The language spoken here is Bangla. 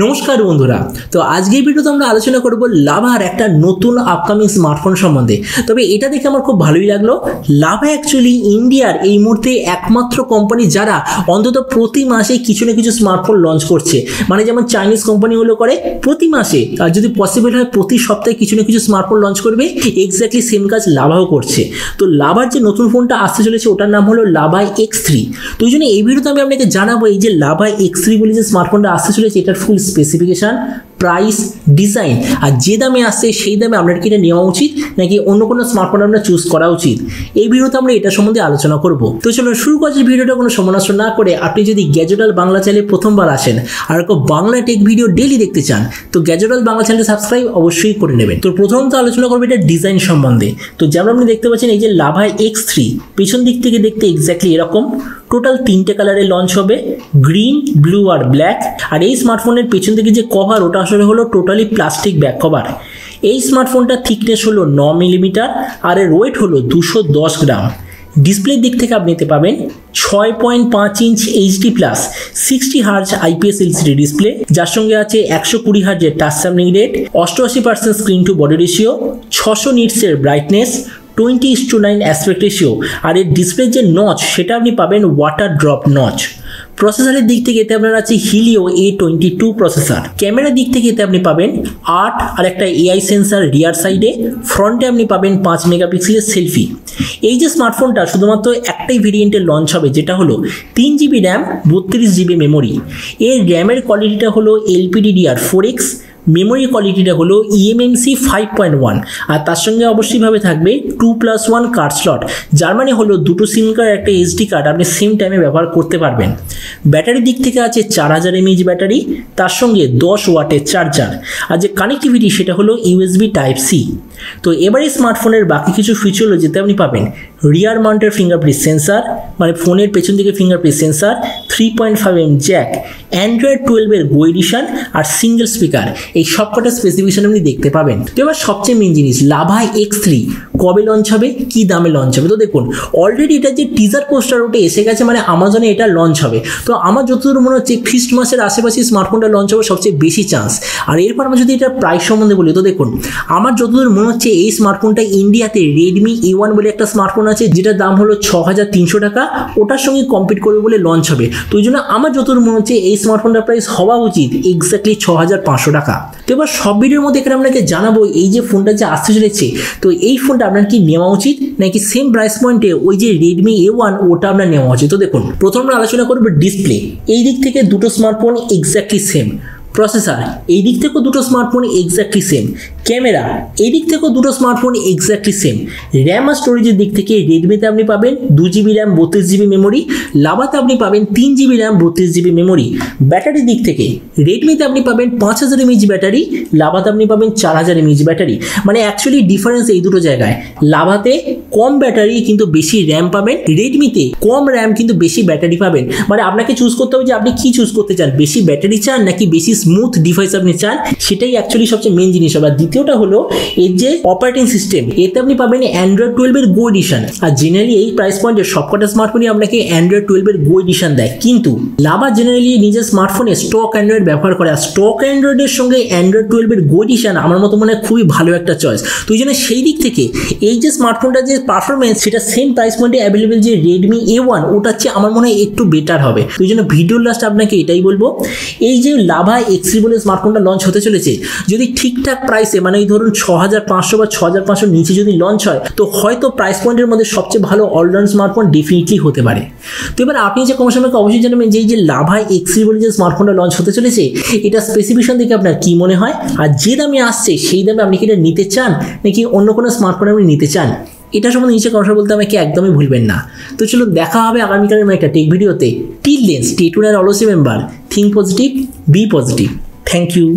নমস্কার বন্ধুরা, তো আজকের ভিডিওতে আমরা আলোচনা করব লাভার একটা নতুন আপকামিং স্মার্টফোন সম্বন্ধে। তবে এটা দেখে আমার খুব ভালোই লাগলো। লাভা অ্যাকচুয়ালি ইন্ডিয়ার এই মুহূর্তে একমাত্র কোম্পানি যারা অন্তত প্রতি মাসে কিছু না কিছু স্মার্টফোন লঞ্চ করছে। মানে যেমন চাইনিজ কোম্পানিগুলো করে প্রতি মাসে, আর যদি পসিবল হয় প্রতি সপ্তাহে কিছু না কিছু স্মার্টফোন লঞ্চ করবে, এক্স্যাক্টলি সেম কাজ লাভাও করছে। তো লাভার যে নতুন ফোনটা আসতে চলেছে ওটার নাম হলো লাভা X3। তো এই জন্য এই ভিডিওতে আমি আপনাকে জানাবো এই যে লাভা X3 বলে যে স্মার্টফোনটা আসতে চলেছে এটার ফুল স্পেসিফিকেশন, প্রাইস, ডিজাইন, আর যে দামে আসছে সেই দামে আপনার কি এটা নেওয়া উচিত নাকি অন্য কোনো স্মার্টফোন আপনার চুজ করা উচিত, এই ভিডিওতে আমরা এটা সম্বন্ধে আলোচনা করব। তো চলুন শুরু করছি ভিডিওটা কোনো সময় নষ্ট না করে। আপনি যদি গ্যাজেট ওয়ার্ল্ড বাংলা চ্যানেলে প্রথমবার আসেন আর কোনো বাংলা টেক ভিডিও ডেইলি দেখতে চান তো গ্যাজেট ওয়ার্ল্ড বাংলা চ্যানেলটা সাবস্ক্রাইব অবশ্যই করে নেবেন। তো প্রথমত আলোচনা করবো এটা ডিজাইন সম্বন্ধে। তো যেমন আপনি দেখতে পাচ্ছেন এই যে লাভা X3 পেছন দিক থেকে দেখতে এক্স্যাক্টলি এরকম। টোটাল 3টে কালারে লঞ্চ হবে, গ্রিন, ব্লু আর ব্ল্যাক। আর এই স্মার্টফোনের পেছন থেকে যে কভার ওটা আসলে হলো টোটালি প্লাস্টিক ব্যাক কভার। এই স্মার্টফোনটার থিকনেস হলো 9 মিলিমিটার আর এর ওয়েট হলো 210 গ্রাম। ডিসপ্লের দিক থেকে আপনি নিতে পাবেন 6.5 inch HD+ 60 Hz IPS LCD display, যার সঙ্গে আছে 120 Hz touch sampling rate, 88% screen to body ratio, 600 নিটসের ব্রাইটনেস, 20:9 অ্যাসপেক্ট রেশিও। আর এর ডিসপ্লের যে নচ সেটা আপনি পাবেন ওয়াটার ড্রপ নচ। প্রসেসরের দিক থেকে এতে আপনার আছে হিলিও A22 প্রসেসর। ক্যামেরার দিক থেকে এতে আপনি পাবেন 8 আর একটা AI সেন্সার রিয়ার সাইডে। ফ্রন্টে আপনি পাবেন 5 মেগাপিক্সেলের সেলফি। এই যে স্মার্টফোনটা শুধুমাত্র একটাই ভেরিয়েন্টে লঞ্চ হবে, যেটা হলো 3GB র্যাম, 32GB মেমোরি। এর র্যামের কোয়ালিটিটা হলো LPDDR4X, মেমোরি কোয়ালিটিটা হলো eMMC 5.1, আর তার সঙ্গে অবশ্যইভাবে থাকবে 2+1 কার্ড স্লট, যার মানে হলো দুটো সিম কার্ড একটা SD কার্ড আপনি সেম টাইমে ব্যবহার করতে পারবেন। ব্যাটারির দিক থেকে আছে 4000 mAh ব্যাটারি, তার সঙ্গে 10 ওয়াটের চার্জার। আর যে কানেক্টিভিটি সেটা হলো USB Type-C। তো এবারে স্মার্টফোনের বাকি কিছু ফিচার হলো যেতে আপনি পাবেন রিয়ার মাউন্টেড ফিঙ্গারপ্রিন্ট সেন্সার, মানে ফোনের পেছন দিকে fingerprint sensor, 3.5mm jack, Android 12-এর গো এডিশন আর সিঙ্গেল স্পিকার। এই সবকটা স্পেসিফিকেশন আপনি দেখতে পাবেন। তো এবার সবচেয়ে মেন জিনিস, লাভা X3 কবে লঞ্চ হবে, কি দামে লঞ্চ হবে। তো দেখুন অলরেডি এটা যে টিজার পোস্টার ওটা এসে গেছে, মানে আমাজনে এটা লঞ্চ হবে। তো আমার যতদূর মনে হচ্ছে ফিস্ট মাসের আশেপাশে স্মার্টফোনটা লঞ্চ হবে সবচেয়ে বেশি চান্স। আর এরপর আমরা যদি এটার প্রাইস সম্বন্ধে বলি তো দেখুন আমার যতদূর মনে হচ্ছে এই স্মার্টফোনটা ইন্ডিয়াতে রেডমি A1 বলে একটা স্মার্টফোন আছে যেটার দাম হলো 6300 টাকা, ওটার সঙ্গে কম্পিট করবে বলে লঞ্চ হবে। তো ওই জন্য আমার যতদূর মনে হচ্ছে এই স্মার্টফোনটার প্রাইস হওয়া উচিত এক্স্যাক্টলি 6500 টাকা। তো এবার সব ভিডিওর মধ্যে এখানে আপনাকে জানাবো এই যে ফোনটা যে আসতে চলেছে তো এই ফোনটা আপনার কি নেওয়া উচিত নাকি সেম প্রাইস পয়েন্টে ওই যে রেডমি A1 ওটা আপনার নেওয়া উচিত। তো দেখুন প্রথম আমরা আলোচনা করবো ডিসপ্লে। এই দিক থেকে দুটো স্মার্টফোন এক্স্যাক্টলি সেম। প্রসেসর এই দিক থেকেও দুটো স্মার্টফোন এক্স্যাক্টলি সেম। ক্যামেরা এই দিক থেকেও দুটো স্মার্টফোন এক্স্যাক্টলি সেম। র্যাম আর স্টোরেজের দিক থেকে রেডমিতে আপনি পাবেন 2GB র্যাম 32GB মেমোরি, লাভাতে আপনি পাবেন 3GB র্যাম 32GB মেমোরি। ব্যাটারির দিক থেকে রেডমিতে আপনি পাবেন 5000 mAh ব্যাটারি, লাভাতে আপনি পাবেন 4000 mAh ব্যাটারি। মানে অ্যাকচুয়ালি ডিফারেন্স এই দুটো জায়গায়, লাভাতে কম ব্যাটারি কিন্তু বেশি র্যাম পাবেন, রেডমিতে কম র্যাম কিন্তু বেশি ব্যাটারি পাবেন। মানে আপনাকে চুজ করতে হবে যে আপনি কি চুজ করতে চান, বেশি ব্যাটারি চান নাকি বেশি স্মুথ ডিভাইস আপনি চান, সেটাই অ্যাকচুয়ালি সবচেয়ে মেন জিনিস হবে। দ্বিতীয়টা হলো এর যে অপারেটিং সিস্টেম, এতে আপনি পাবেন অ্যান্ড্রয়েড 12-এর গো এডিশন। আর জেনারেলি এই প্রাইস পয়েন্টে সবকটা স্মার্টফোনই আপনাকে অ্যান্ড্রয়েড 12-এর গো এডিশন দেয়, কিন্তু লাভা জেনারেলি নিজের স্মার্টফোনে স্টক অ্যান্ড্রয়েড ব্যবহার করে। আর স্টক অ্যান্ড্রয়েডের সঙ্গে অ্যান্ড্রয়েড 12-এর গো এডিশন আমার মতো মনে হয় খুবই ভালো একটা চয়েস। তো এই জন্য সেই দিক থেকে এই যে স্মার্টফোনটার যে পারফরমেন্স সেটা সেম প্রাইস পয়েন্টে অ্যাভেলেবেল যে রেডমি A1 ওটার চেয়ে আমার মনে হয় একটু বেটার হবে। তো এই জন্য ভিডিওর লাস্ট আপনাকে এটাই বলবো, এই যে লাভা X3 বলে স্মার্টফোনটা লঞ্চ হতে চলেছে যদি ঠিকঠাক প্রাইসে, মানে এই ধরুন 6500 বা 6500 নিচে যদি লঞ্চ হয় তো হয়তো প্রাইস পয়েন্টের মধ্যে সবচেয়ে ভালো অলরাউন্ড স্মার্টফোন ডেফিনেটলি হতে পারে। তো এবার আপনি যে কমেন্ট আমাকে অবশ্যই জানাবেন যে এই যে লাভা X3 বলে যে স্মার্টফোনটা লঞ্চ হতে চলেছে এটা স্পেসিফিকেশন দেখে আপনার কি মনে হয়, আর যে দামে আসছে সেই দামে আপনি কি এটা নিতে চান নাকি অন্য কোনো স্মার্টফোন আপনি নিতে চান, এটা সম্বন্ধে নিচে কথা বলতে আমাকে একদমই ভুলবেন না। তো চলুন দেখা হবে আগামীকালের একটা টেক ভিডিওতে। Till then stay tuned and always remember, think positive, be positive. Thank you.